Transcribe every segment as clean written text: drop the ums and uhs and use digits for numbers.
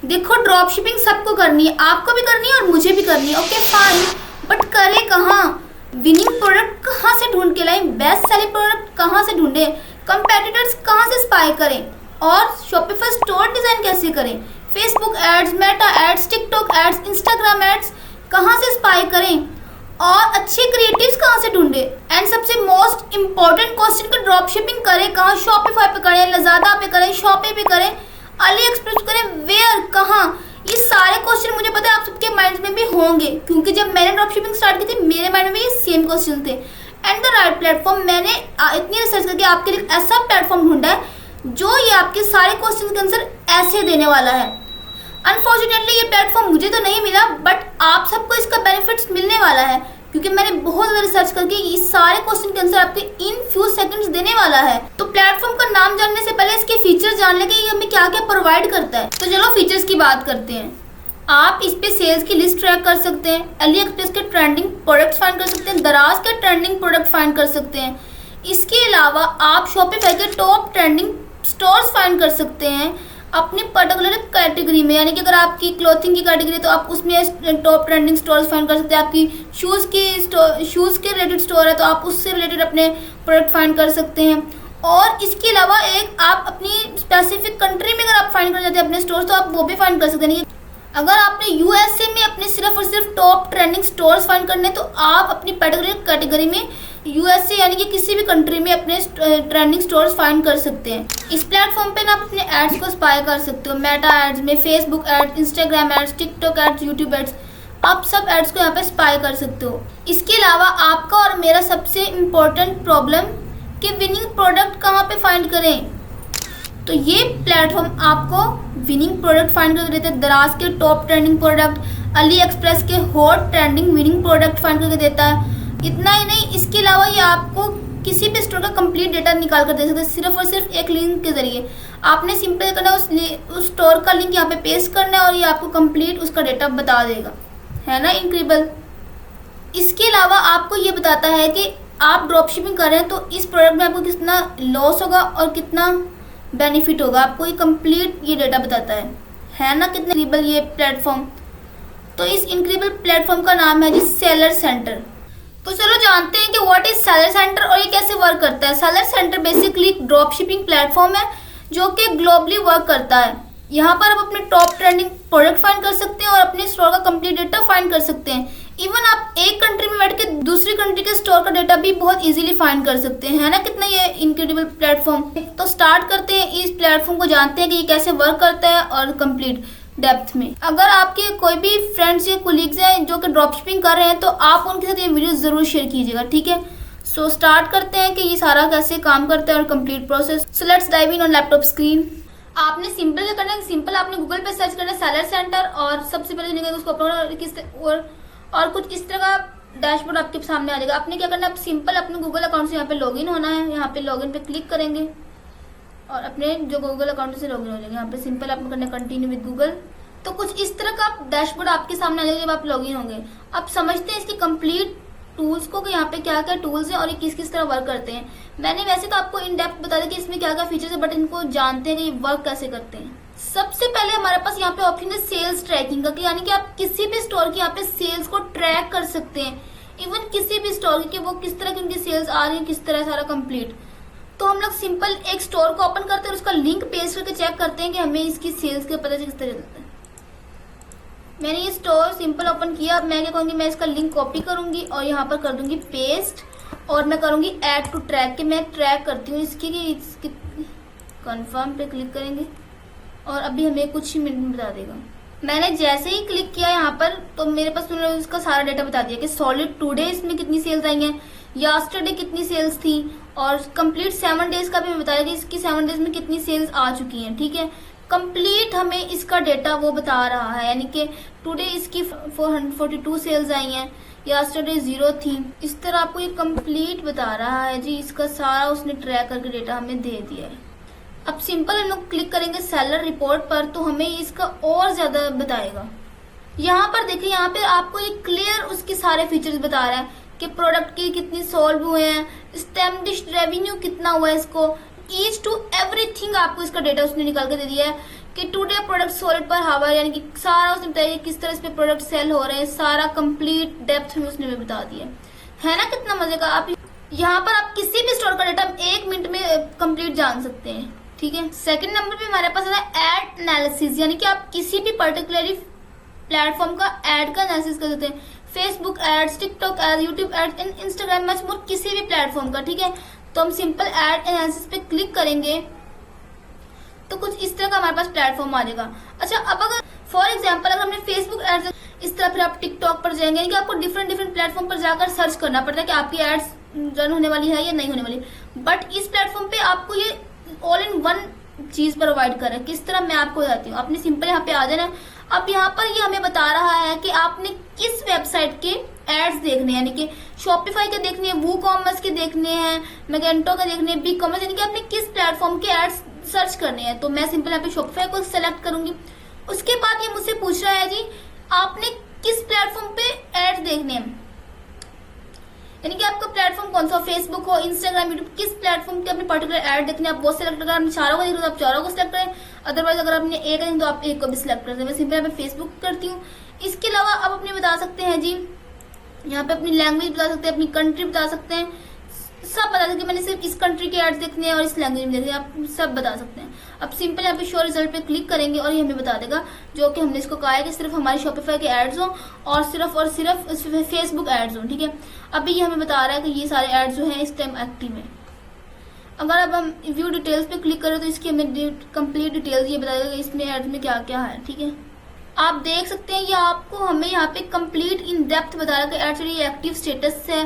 देखो drop shipping सबको करनी है, आपको भी करनी है और मुझे भी करनी है, ओके फाइन, बट करें कहाँ? विनिंग प्रोडक्ट कहाँ से ढूंढ के लाएं? बेस्ट सेलिंग प्रोडक्ट कहाँ से ढूंढें? कंपेटिटर्स कहाँ से स्पाई करें? और शॉपिफाई स्टोर डिजाइन कैसे करें? Facebook ads, Meta ads, TikTok ads, Instagram ads कहाँ से स्पाई करें? और अच्छे क्रिएटिव्स कहाँ से ढूंढे? एंड सबसे मोस्ट इम्पोर्टेंट क्वेश्चन का ड्रॉप शिपिंग करें कहाँ? शॉपिफाई पे करें, लजादा पे करें, शॉपे पे करें, अली एक्सप्रेस करें, वेयर, कहाँ? ये सारे क्वेश्चन मुझे पता है आप सबके माइंड में भी होंगे, क्योंकि जब मैंने ड्रॉप शिपिंग स्टार्ट की थी मेरे माइंड में ये सेम क्वेश्चन थे। एंड द राइट प्लेटफॉर्म, मैंने इतनी रिसर्च करके आपके लिए ऐसा प्लेटफॉर्म ढूंढा है जो ये आपके सारे क्वेश्चन के आंसर ऐसे देने वाला है। अनफॉर्चुनेटली ये प्लेटफॉर्म मुझे तो नहीं मिला, बट आप सबको इसका बेनिफिट्स मिलने वाला है, क्योंकि मैंने बहुत ज़्यादा रिसर्च करके ये सारे क्वेश्चन के आंसर आपके इन फ्यू सेकंड्स देने वाला है। तो प्लेटफॉर्म का नाम जानने से पहले इसके फीचर्स जान लेंगे ये हमें क्या क्या प्रोवाइड करता है। तो चलो फीचर्स की बात करते हैं। आप इस पे सेल्स की लिस्ट ट्रैक कर सकते हैं, अली एक्सप्रेस के ट्रेंडिंग प्रोडक्ट्स फाइंड कर सकते हैं, दराज के ट्रेंडिंग प्रोडक्ट फाइंड कर सकते हैं। इसके अलावा आप शॉपिफाई के टॉप ट्रेंडिंग स्टोर्स फाइंड कर सकते हैं अपनी पर्टिकुलर कैटेगरी में, यानी कि अगर आपकी क्लोथिंग की कैटेगरी तो आप उसमें टॉप ट्रेंडिंग स्टोर्स फाइंड कर सकते हैं। आपकी शूज़ के रिलेटेड स्टोर है तो आप उससे रिलेटेड अपने प्रोडक्ट फाइंड कर सकते हैं। और इसके अलावा एक आप अपनी स्पेसिफिक कंट्री में अगर आप फाइंड करना चाहते हैं अपने स्टोर्स तो आप वो भी फाइंड कर सकते हैं। अगर आपने यूएसए में अपने सिर्फ और सिर्फ टॉप ट्रेंडिंग स्टोर्स फाइंड करने तो आप अपनी पर्टिकुलर कैटेगरी में यूएसए यानी कि किसी भी कंट्री में अपने ट्रेंडिंग स्टोर्स फाइंड कर सकते हैं। इस प्लेटफॉर्म पे ना आप अपने एड्स को स्पाई कर सकते हो, मेटा एड्स में, Facebook ads, Instagram ads, TikTok ads, YouTube ads, आप सब एड्स को यहाँ पे स्पाई कर सकते हो। इसके अलावा आपका और मेरा सबसे इम्पोर्टेंट प्रॉब्लम कि विनिंग प्रोडक्ट कहाँ पे फाइंड करें, तो ये प्लेटफॉर्म आपको विनिंग प्रोडक्ट फाइंड करके देता है। दराज के top trending product, AliExpress के hot trending winning product find करके देता है। इतना ही नहीं, इसके अलावा ये आपको किसी भी स्टोर का कंप्लीट डेटा निकाल कर दे सकते हैं सिर्फ और सिर्फ एक लिंक के जरिए। आपने सिंपल करना उस स्टोर का लिंक यहाँ पे पेस्ट करना है और ये आपको कंप्लीट उसका डेटा बता देगा, है ना इनक्रेडिबल। इसके अलावा आपको ये बताता है कि आप ड्रॉप शिपिंग कर रहे हैं तो इस प्रोडक्ट में आपको कितना लॉस होगा और कितना बेनिफिट होगा, आपको ये कंप्लीट ये डेटा बताता है ना कितना इनक्रेडिबल ये प्लेटफॉर्म। तो इस इनक्रेडिबल प्लेटफॉर्म का नाम है जी सेलर सेंटर। तो चलो जानते हैं कि व्हाट इज सेलर सेंटर और ये कैसे वर्क करता है। सेलर सेंटर बेसिकली एक ड्रॉप शिपिंग प्लेटफॉर्म है जो कि ग्लोबली वर्क करता है। यहाँ पर आप अपने टॉप ट्रेंडिंग प्रोडक्ट फाइंड कर सकते हैं और अपने स्टोर का कंप्लीट डेटा फाइंड कर सकते हैं। इवन आप एक कंट्री में बैठ के दूसरी कंट्री के स्टोर का डेटा भी बहुत इजीली फाइंड कर सकते हैं, है ना कितना ये इनक्रेडिबल प्लेटफॉर्म। तो स्टार्ट करते हैं इस प्लेटफॉर्म को, जानते हैं कि ये कैसे वर्क करता है और कंप्लीट डेप्थ में। अगर आपके कोई भी फ्रेंड्स या कोलीग्स हैं जो कि ड्रॉप शिपिंग कर रहे हैं तो आप उनके साथ ये वीडियो ज़रूर शेयर कीजिएगा, ठीक है। सो स्टार्ट करते हैं कि ये सारा कैसे काम करता है और complete process. So let's dive in on laptop screen. आपने सिंपल क्या करना है, सिंपल आपने गूगल पे सर्च करना है सेलर सेंटर और सबसे पहले निकलेगा उसको अपलोड और कुछ इस तरह का डैशबोर्ड आपके सामने आ जाएगा। आपने क्या करना है, सिंपल अपने गूगल अकाउंट से यहाँ पे लॉगिन होना है। यहाँ पे लॉगिन पे क्लिक करेंगे और अपने जो गूगल अकाउंट से लॉगिन हो जाएंगे। यहाँ पे सिंपल आपको करना है कंटिन्यू विद गूगल। तो कुछ इस तरह का डैशबोर्ड आपके सामने आ जाएगा जब आप लॉगिन होंगे। अब समझते हैं इसकी कंप्लीट टूल्स को कि यहाँ पे क्या क्या टूल्स हैं और ये किस किस तरह वर्क करते हैं। मैंने वैसे तो आपको इन डेप्थ बता दिया कि इसमें क्या क्या फीचर्स है, बट इनको जानते हैं कि ये वर्क कैसे करते हैं। सबसे पहले हमारे पास यहाँ पे ऑप्शन है सेल्स ट्रैकिंग का, यानी कि आप किसी भी स्टोर की यहाँ पे सेल्स को ट्रैक कर सकते हैं। इवन किसी भी स्टोर की वो किस तरह की उनकी सेल्स आ रही है, किस तरह सारा कंप्लीट। तो हम लोग सिंपल एक स्टोर को ओपन करते हैं, उसका लिंक पेस्ट करके चेक करते हैं कि हमें इसकी सेल्स का पता किस तरह चलता है। मैंने ये स्टोर सिंपल ओपन किया। अब मैं क्या करूँगी, मैं इसका लिंक कॉपी करूंगी और यहाँ पर कर दूंगी पेस्ट और मैं करूंगी ऐड टू ट्रैक के मैं ट्रैक करती हूँ इसकी कंफर्म पे क्लिक करेंगे और अभी हमें कुछ ही मिनट में बता देगा। मैंने जैसे ही क्लिक किया यहाँ पर तो मेरे पास उन्होंने उसका सारा डेटा बता दिया कि सॉलिड टुडे इसमें कितनी सेल्स आई हैं, यस्टरडे कितनी सेल्स थी और कंप्लीट 7 डेज का भी बताया कि इसकी 7 डेज में कितनी सेल्स आ चुकी हैं, ठीक है। कंप्लीट हमें इसका डेटा वो बता रहा है, यानी कि टुडे इसकी 442 सेल्स आई हैं, यस्टरडे 0 थी। इस तरह आपको ये कंप्लीट बता रहा है जी, इसका सारा उसने ट्रैक करके डेटा हमें दे दिया है। अब सिंपल हम लोग क्लिक करेंगे सेलर रिपोर्ट पर तो हमें इसका और ज्यादा बताएगा। यहाँ पर देखिए, यहाँ पे आपको ये क्लियर उसके सारे फीचर्स बता रहा है कि प्रोडक्ट के कितनी सोल्व हुए हैं, स्टैम्प्ड रेवेन्यू कितना हुआ है, इसको ईच टू एवरीथिंग आपको इसका डेटा उसने निकाल के दे दिया है कि टुडे प्रोडक्ट सोल्ड पर हावर, यानी कि सारा उसने बताया किस तरह इस पे प्रोडक्ट सेल हो रहे हैं, सारा कंप्लीट डेप्थ में उसने बता दिया है ना। कितना मजे का। आप यहाँ पर आप किसी भी स्टोर का डेटा 1 मिनट में कंप्लीट जान सकते हैं, ठीक है। सेकंड नंबर पे हमारे पास आता है एड एनालिसिस, यानी कि आप किसी भी पर्टिकुलरली प्लेटफॉर्म का एड का एनालिसिस कर सकते हैं। Facebook ads, TikTok ads, YouTube ads, Instagram, much more, किसी भी प्लेटफॉर्म का, ठीक है। तो हम सिंपल एड एनालिसिस पे क्लिक करेंगे तो कुछ इस तरह का हमारे पास प्लेटफॉर्म आ जाएगा। अच्छा, अब अगर फॉर एग्जांपल अगर हमने फेसबुक एड्स इस तरह, फिर आप टिकटॉक पर जाएंगे, कि आपको डिफरेंट प्लेटफॉर्म पर जाकर सर्च करना पड़ता है कि आपकी एड्स रन होने वाली है या नहीं होने वाली। बट इस प्लेटफॉर्म पे आपको ये ऑल इन वन चीज प्रोवाइड कर रहा है। किस तरह, मैं आपको बताती हूँ। आपने सिंपल यहाँ पे आ जाना है। अब यहाँ पर ये हमें बता रहा है कि आपने किस वेबसाइट के एड्स देखने हैं, यानी कि शॉपिफाई के देखने हैं, वू कॉमर्स के देखने हैं, मैगेंटो के देखने हैं, बी कॉमर्स, यानी कि आपने किस प्लेटफॉर्म के एड्स सर्च करने हैं। तो मैं सिंपल यहाँ पे शॉपिफाई को सिलेक्ट करूंगी। उसके बाद ये मुझसे पूछ रहा है जी आपने किस प्लेटफॉर्म पे एड्स देखने हैं, यानी कि आपका प्लेटफॉर्म कौन सा, फेसबुक हो, इंस्टाग्राम, यूट्यूब, किस प्लेटफॉर्म के अपने पर्टिकुलर ऐड देखने हैं आप वो सिलेक्ट करें। अगर आपने चारों को देखना तो आप चारों को सिलेक्ट करें, अदरवाइज अगर आपने एक देखना तो आप एक को भी सिलेक्ट करें। मैं सिंपल यहाँ पे फेसबुक करती हूँ। इसके अलावा आप अपने बता सकते हैं जी, यहाँ पे अपनी लैंग्वेज बता सकते हैं, अपनी कंट्री बता सकते हैं, सब बता सकते हैं। मैंने सिर्फ इस कंट्री के एड्स देखने हैं और इस लैंग्वेज में देखने हैं, आप सब बता सकते हैं। अब सिंपल यहाँ पे शो रिजल्ट पे क्लिक करेंगे और ये हमें बता देगा जो कि हमने इसको कहा है कि सिर्फ हमारे शॉपिफाई के एड्स हो और सिर्फ फेसबुक एड्स हो, ठीक है। अभी ये हमें बता रहा है कि ये सारे एड्स जो हैं इस टाइम एक्टिव है। अगर अब हम व्यू डिटेल्स पे क्लिक करें तो इसकी हमें कंप्लीट डिटेल्स ये बता देगा कि इसमें एड्स में क्या क्या है, ठीक है। आप देख सकते हैं ये आपको हमें यहाँ पे कंप्लीट इन डेप्थ बता रहा है कि एड्स ये एक्टिव स्टेटस है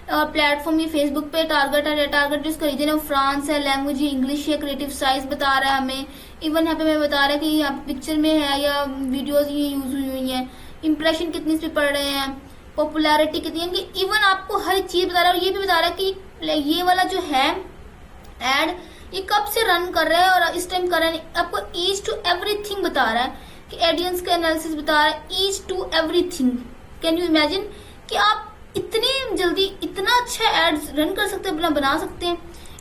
और प्लेटफॉर्म ये फेसबुक पे टारगेट है, टारगेट जो इसका रीजन है फ्रांस है, लैंग्वेज इंग्लिश है, क्रिएटिव साइज बता रहा है हमें। इवन यहाँ पे हमें बता रहा है कि यहाँ पिक्चर में है या वीडियोस ये यूज हुई हैं, इंप्रेशन कितनी इस पे पड़ रहे हैं, पॉपुलैरिटी कितनी है, इवन आपको हर चीज बता रहा है। और ये भी बता रहा है कि ये वाला जो है एड ये कब से रन कर रहा है और इस टाइम कर रहा है। आपको ईच टू एवरीथिंग बता रहा है कि ऑडियंस का एनालिसिस बता रहा है, each to everything. Can you imagine कि आप इतनी जल्दी इतना अच्छा एड्स रन कर सकते हैं, बना सकते हैं।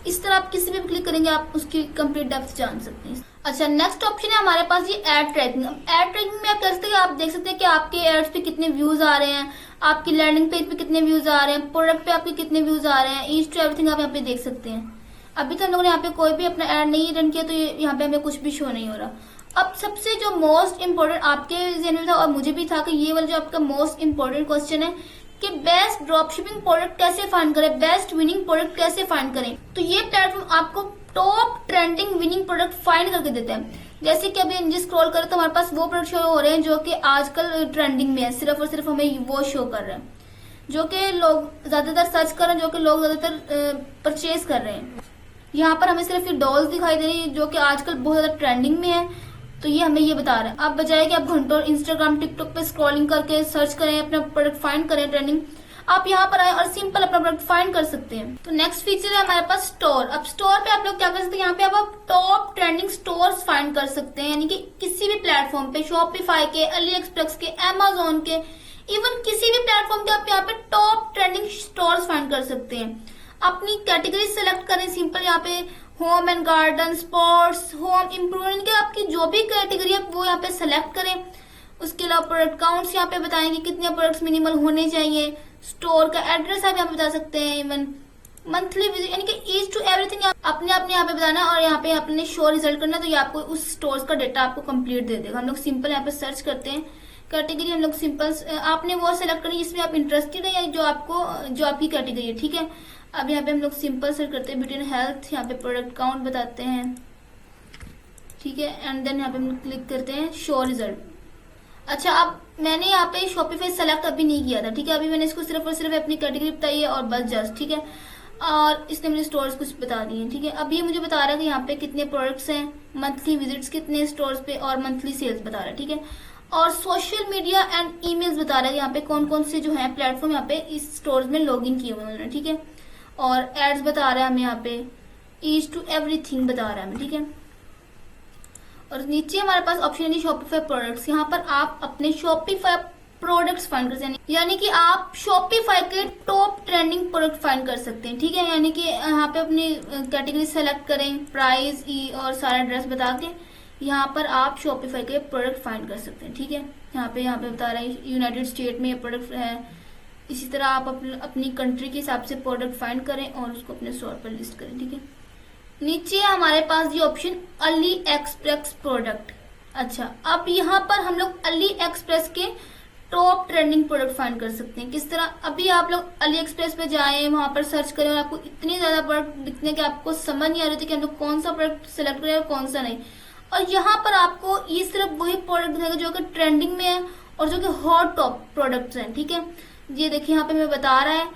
इस तरह आप किसी भी क्लिक करेंगे आप उसकी कंप्लीट डेप्थ जान सकते हैं। अच्छा, नेक्स्ट ऑप्शन है हमारे पास ये एड ट्रैकिंग। एड ट्रैकिंग में आप कर सकते हैं, आप देख सकते हैं कि आपके एड्स पे कितने व्यूज आ रहे हैं, आपकी लैंडिंग पेज पे कितने व्यूज आ रहे हैं, प्रोडक्ट पे आपके कितने व्यूज आ रहे हैं, ईच टू एवरीथिंग आप यहाँ पे देख सकते हैं। अभी तो हम लोगों ने यहाँ पे कोई भी अपना एड नहीं रन किया तो यहाँ पे हमें कुछ भी शो नहीं हो रहा। अब सबसे जो मोस्ट इम्पोर्टेंट आपके जहन में था और मुझे भी था कि ये वाला जो आपका मोस्ट इम्पोर्टेंट क्वेश्चन है कि बेस्ट ड्रॉपशिपिंग प्रोडक्ट कैसे फाइंड करें, बेस्ट विनिंग प्रोडक्ट कैसे फाइंड करें। तो ये प्लेटफॉर्म आपको top trending winning product find करके देता है। जैसे कि अभी इंजी स्क्रॉल करें तो हमारे पास वो प्रोडक्ट शो हो रहे हैं जो कि आजकल ट्रेंडिंग में है, सिर्फ और सिर्फ हमें वो शो कर रहे हैं जो कि लोग ज्यादातर सर्च कर रहे हैं, जो कि लोग ज्यादातर परचेज कर रहे हैं। यहाँ पर हमें सिर्फ ये डॉल्स दिखाई दे रही है जो कि आजकल बहुत ज्यादा ट्रेंडिंग में है, तो ये हमें ये बता रहा है। अब बजाय कि आप घंटों इंस्टाग्राम टिकटॉक पे स्क्रॉलिंग करके सर्च करें, अपना प्रोडक्ट फाइंड करें ट्रेंडिंग, आप यहाँ पर आए और सिंपल अपना प्रोडक्ट फाइंड कर सकते हैं। तो नेक्स्ट फीचर है हमारे पास स्टोर। अब स्टोर पे आप लोग क्या कर सकते हैं, यहाँ पे आप टॉप ट्रेंडिंग स्टोर्स फाइंड कर सकते हैं, यानी कि किसी भी प्लेटफॉर्म पे, शॉपिफाई के, अली एक्सप्रेस के, अमेजोन के, इवन किसी भी प्लेटफॉर्म के आप यहाँ पे टॉप ट्रेंडिंग स्टोर्स फाइंड कर सकते हैं। अपनी कैटेगरी सेलेक्ट करें, सिंपल यहाँ पे home and garden, sports, home improvement के आपकी जो भी कैटेगरी है वो यहाँ पे सेलेक्ट करें। उसके अलावा प्रोडक्ट काउंट्स यहाँ पे बताएंगे कितने प्रोडक्ट्स मिनिमल होने चाहिए, स्टोर का एड्रेस आप यहाँ पे बता सकते हैं, इवन मंथली विजिट, यानी कि ईच टू एवरीथिंग अपने यहाँ पे बताना और यहाँ पे अपने शो रिजल्ट करना। तो ये आपको उस स्टोर्स का डेटा आपको कंप्लीट दे देगा। हम लोग सिंपल यहाँ पे सर्च करते हैं कैटेगरी, हम लोग सिंपल आपने वो सेलेक्ट करनी जिसमें आप इंटरेस्टेड है या जो आपकी कैटेगरी है, ठीक है। अब यहाँ पे हम लोग सिंपल सर्च करते हैं ब्यूटी एंड हेल्थ, यहाँ पे प्रोडक्ट काउंट बताते हैं, ठीक है, एंड देन यहाँ पे हम क्लिक करते हैं शो रिजल्ट। अच्छा, अब मैंने यहाँ पे शॉपिफाई सेलेक्ट अभी नहीं किया था, ठीक है, अभी मैंने इसको सिर्फ और सिर्फ अपनी कैटेगरी बताई है और बस जस्ट, ठीक है, और इसने मुझे स्टोर्स कुछ बता दिए, ठीक है। अब ये मुझे बता रहा है कि यहाँ पे कितने प्रोडक्ट्स हैं, मंथली विजिट्स कितने स्टोर्स पे और मंथली सेल्स बता रहा है, ठीक है, और सोशल मीडिया एंड ईमेल्स बता रहा है यहाँ पे कौन कौन से जो है प्लेटफॉर्म यहाँ पे इस स्टोर्स में लॉग इन किए हुए हैं, ठीक है, और एड्स बता रहा है हमें यहाँ पे, ईच टू एवरीथिंग बता रहा है हमें, ठीक है। और नीचे हमारे पास ऑप्शन है शॉपिफाई प्रोडक्ट्स। यहाँ पर आप अपने शॉपिफाई प्रोडक्ट्स फाइंड कर सकते हैं, यानी कि आप शॉपिफाई के टॉप ट्रेंडिंग प्रोडक्ट फाइंड कर सकते हैं, ठीक है। यानी कि यहाँ पे अपनी कैटेगरी सेलेक्ट करें, प्राइस और सारा एड्रेस बता के यहाँ पर आप शॉपिफाई के प्रोडक्ट फाइंड कर सकते हैं। ठीक है, यहाँ पे बता रहा है यूनाइटेड स्टेट में ये प्रोडक्ट है। इसी तरह आप अपनी कंट्री के हिसाब से प्रोडक्ट फाइंड करें और उसको अपने स्टोर पर लिस्ट करें। ठीक है, नीचे हमारे पास ये ऑप्शन अली एक्सप्रेस प्रोडक्ट। अच्छा, अब यहाँ पर हम लोग अली एक्सप्रेस के टॉप ट्रेंडिंग प्रोडक्ट फाइंड कर सकते हैं। किस तरह, अभी आप लोग अली एक्सप्रेस पे जाएं, वहां पर सर्च करें और आपको इतने ज्यादा प्रोडक्ट दिखते हैं कि आपको समझ नहीं आ रही थी कि हम लोग कौन सा प्रोडक्ट सेलेक्ट करें और कौन सा नहीं। और यहाँ पर आपको ये सिर्फ वही प्रोडक्ट दिखेगा जो कि ट्रेंडिंग में है और जो कि हॉट टॉप प्रोडक्ट्स हैं। ठीक है, ये देखिए यहाँ पे हमें बता रहा है,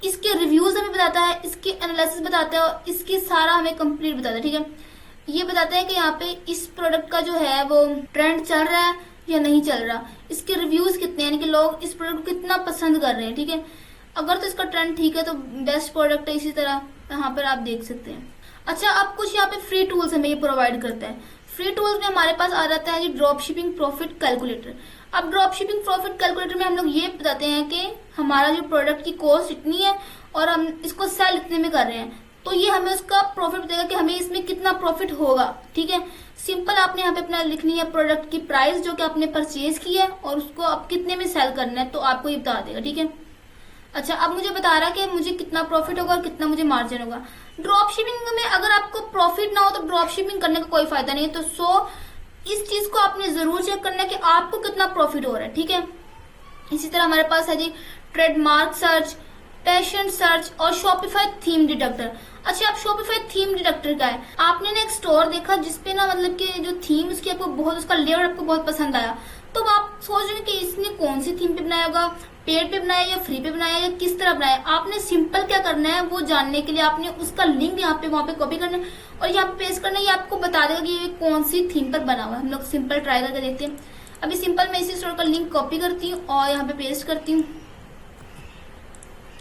इसके रिव्यूज हमें बताता है, इसके एनालिसिस बताता है और इसकी सारा हमें कंप्लीट बताता है। ठीक है, ये बताता है कि यहाँ पे इस प्रोडक्ट का जो है वो ट्रेंड चल रहा है या नहीं चल रहा, इसके रिव्यूज कितने हैं, यानी कि लोग इस प्रोडक्ट को कितना पसंद कर रहे हैं। ठीक है, अगर तो इसका ट्रेंड ठीक है तो बेस्ट प्रोडक्ट है। इसी तरह यहाँ पर आप देख सकते हैं। अच्छा, अब कुछ यहाँ पे फ्री टूल्स हमें ये प्रोवाइड करता है। फ्री टूल्स में हमारे पास आ जाता है जी ड्रॉप शिपिंग प्रॉफिट कैलकुलेटर। अब ड्रॉप शिपिंग प्रॉफिट कैलकुलेटर में हम लोग ये बताते हैं कि हमारा जो प्रोडक्ट की कॉस्ट इतनी है और हम इसको सेल इतने में कर रहे हैं, तो ये हमें उसका प्रॉफिट देगा कि हमें इसमें कितना प्रॉफिट होगा। ठीक है, सिंपल आपने यहाँ पे अपना लिखनी है प्रोडक्ट की प्राइस जो कि आपने परचेज की है और उसको आप कितने में सेल करना है, तो आपको ये बता देगा। ठीक है, अच्छा, अब मुझे बता रहा है कि मुझे कितना प्रॉफिट होगा और कितना मुझे मार्जिन होगा। ड्रॉप शिपिंग में अगर आपको प्रॉफिट ना हो तो ड्रॉप शिपिंग करने का कोई फायदा नहीं है। तो इस चीज को आपने जरूर चेक करना है कि आपको कितना प्रॉफिट हो रहा है। ठीक है, इसी तरह हमारे पास है जी ट्रेडमार्क सर्च, पेशेंट सर्च और शॉपिफाई थीम डिटेक्टर। अच्छा, आप शॉपिफाई थीम डिटेक्टर का है, आपने ना एक स्टोर देखा जिसपे ना मतलब कि जो थीम उसकी आपको बहुत, उसका लेआउट आपको बहुत पसंद आया, तो आप सोच रहे कि इसने कौन सी थीम पे बनाया होगा, पेड पे बनाया या फ्री पे बनाया या किस तरह बनाया। आपने सिंपल क्या करना है वो जानने के लिए आपने उसका लिंक यहाँ पे वहां पे कॉपी करना है और यहाँ पे पेस्ट करना है। ये आपको बता देगा कि ये कौन सी थीम पर बना हुआ है। हम लोग सिंपल ट्राई करके देखते हैं। अभी सिंपल मैं इसी स्टोर का लिंक कॉपी करती हूँ और यहाँ पे पेस्ट करती हूँ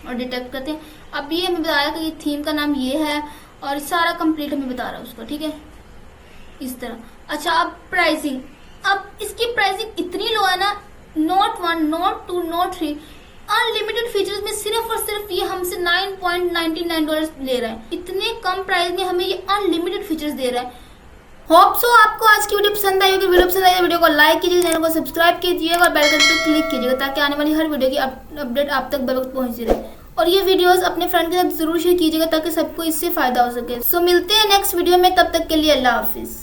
और डिटेक्ट करते हैं। अब ये हमें बताया कि ये थीम का नाम ये है और सारा कंप्लीट हमें बता रहा है उसका। ठीक है, इस तरह। अच्छा, अब प्राइसिंग, अब इसकी प्राइसिंग इतनी लो है ना, note 1, note 2, note 3 unlimited features में सिर्फ और सिर्फ ये हमसे $9.99 ले रहा है। इतने कम प्राइस में हमें ये अनलिमिटेड फीचर्स दे रहा है। होप सो आपको आज की वीडियो पसंद आई होगी। वीडियो पसंद आई तो वीडियो को लाइक कीजिए, चैनल को सब्सक्राइब कीजिएगा और बेल आइकन पर क्लिक कीजिएगा ताकि आने वाली हर वीडियो की अपडेट आप तक बर वक्त पहुंचती रहे। और ये वीडियोस अपने फ्रेंड के साथ जरूर शेयर कीजिएगा ताकि सबको इससे फायदा हो सके। सो मिलते हैं नेक्स्ट वीडियो में, तब तक के लिए अल्लाह हाफिज।